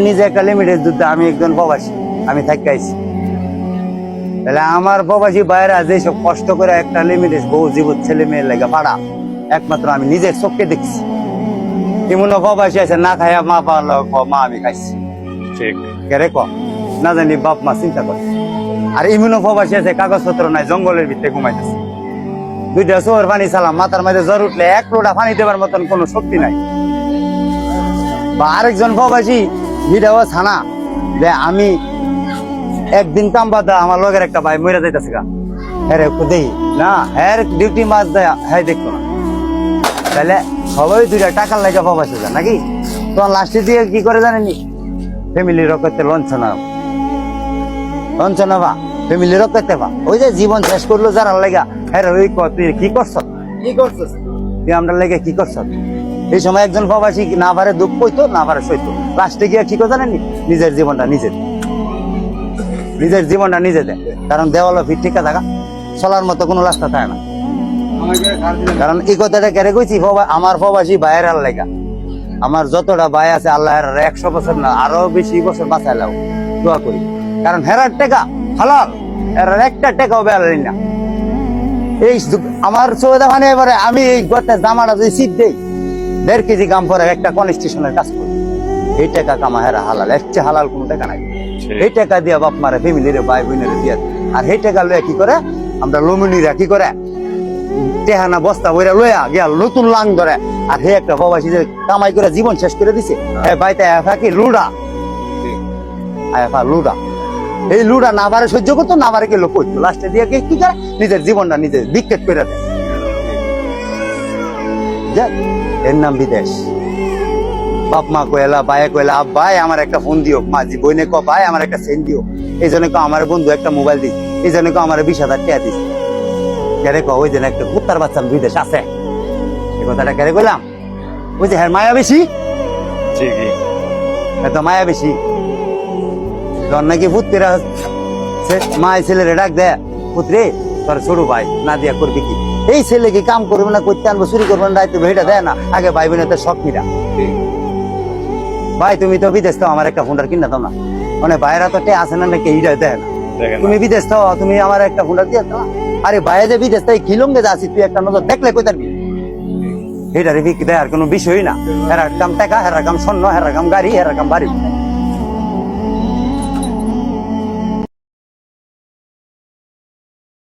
নিজে একটা লিমিটের যুদ্ধে আমি একজন প্রবাসী, আমি থাকাইছি। তাহলে আমার প্রবাসী বাইরা যেসব কষ্ট করে একটা লিমিটেড বউ জীবন ছেলে মেয়ের লেগে পাড়া, একমাত্র আমি নিজের চোখে দেখছি। এমন প্রবাসী আছে না খাইয়া মা পারল মা আমি খাইছি, ঠিক কেরে ক না জানি বাপ মা চিন্তা করে। আর এমন প্রবাসী আছে কাগজপত্র নাই, জঙ্গলের ভিতরে ঘুমাইতেছে। দুইটা চোর পানি চালাম, মাথার মাঝে জ্বর উঠলে এক লোটা পানি দেবার মতন কোনো শক্তি নাই। বা আরেকজন প্রবাসী ভিডিও ছানা যে আমি একদিন কাম বাদ আমার লগের একটা ভাই মরে যাইতেছে গা, হ্যাঁ রে দেই না হ্যাঁ ডিউটি মাছ দেয়, হ্যাঁ দেখতো না। তাহলে সবাই দুইটা টাকার লাগে প্রবাসী যায় নাকি? তোমার লাস্টে দিয়ে কি করে জানেনি? ফ্যামিলি রক্ষাতে লঞ্চনা বা ফ্যামিলি রক্ষাতে বা ওই যে জীবন শেষ করলো যারা লেগা, হ্যাঁ ওই তুই কি করছ, তুই আমরা লেগে কি করছ? এই সময় একজন প্রবাসী না পারে দুঃখ হইতো, না পারে সইতো, লাস্টে গিয়ে কি করে জানেনি? নিজের জীবনটা নিজে দেয়। কারণ দেওয়ালো ফিট ঠিক থাকা চলার মতো কোনো রাস্তা থাকে না। কারণ এই কথাটা কেড়ে কইছি, আমার প্রবাসী ভাইয়ের লেগা। আমার যতটা ভাই আছে আল্লাহ 100 বছর না আরো বেশি বছর বাঁচাই লাও, দোয়া করি। কারণ হেরার টেকা হালাল, হেরার একটা টেকাও বেড়ালি না। এই আমার চৌদা মানে এবারে আমি এই গতে জামাটা যদি শীত দেই 1.5 কেজি কাম করে একটা কনস্ট্রাকশনের কাজ করি, এই টাকা কামা হেরা হালাল, এর চেয়ে হালাল কোনো টাকা নাই। এই টাকা দিয়া বাপ মারে ফ্যামিলির ভাই বোনের দিয়া, আর এই টাকা লইয়া কি করে আমরা লমিনীরা কি করে টেহানা বস্তা বইরা লইয়া গিয়া নতুন লাং ধরে। আর হে একটা প্রবাসী যে কামাই করে জীবন শেষ করে দিছে, বাইতে কি লুডা লুডা, এই লুডা না পারে সহ্য করতো, না পারে কি লোক করতো, লাস্টে দিয়ে কি করে নিজের জীবনটা নিজে বিক্রেট করে দেয়। এর নাম বিদেশ। বাপ মা কয়লা ভাইয়া কয়লা ভাই আমার একটা ফোন দিও, মা জি বইনে ক ভাই আমার একটা সেন দিও, এই জন্য কো আমার বন্ধু একটা মোবাইল দিস, এই জন্য কো আমার 20,000 টাকা দিস। কেরে ক ওই জন্য একটা কুত্তার বাচ্চা বিদেশ আছে, এই কথাটা কেরে কইলাম? ওই যে হ্যাঁ মায়া বেশি, ঠিকই এত মায়া বেশি। তোর নাকি পুত্রেরা মায় ছেলেরে ডাক দেয়, পুত্রে তোর ছোট ভাই না দিয়া করবি কি? এই ছেলে কি কাম করবে না, করতে আনবো, চুরি করবো না, দায়িত্ব এটা দেয় না। আগে ভাই বোনের শখ মিরা, ভাই তুমি তো বিদেশ তো আমার একটা ফোনটা কিনা দাও না, মানে ভাইরা তো আছে না নাকি এইটা দেয় না। তুমি বিদেশ তো তুমি আমার একটা ফোনটা দিয়ে দাও। আরে ভাইয়া যে বিদেশ তাই খিলঙ্গে যাচ্ছি, তুই একটা নজর দেখলে কই তারবি? এটা রেবি দেয়ার কোনো বিষয়ই না। হেরার কাম টাকা, হেরার কাম স্বর্ণ, হেরার কাম গাড়ি, হেরার কাম বাড়ি।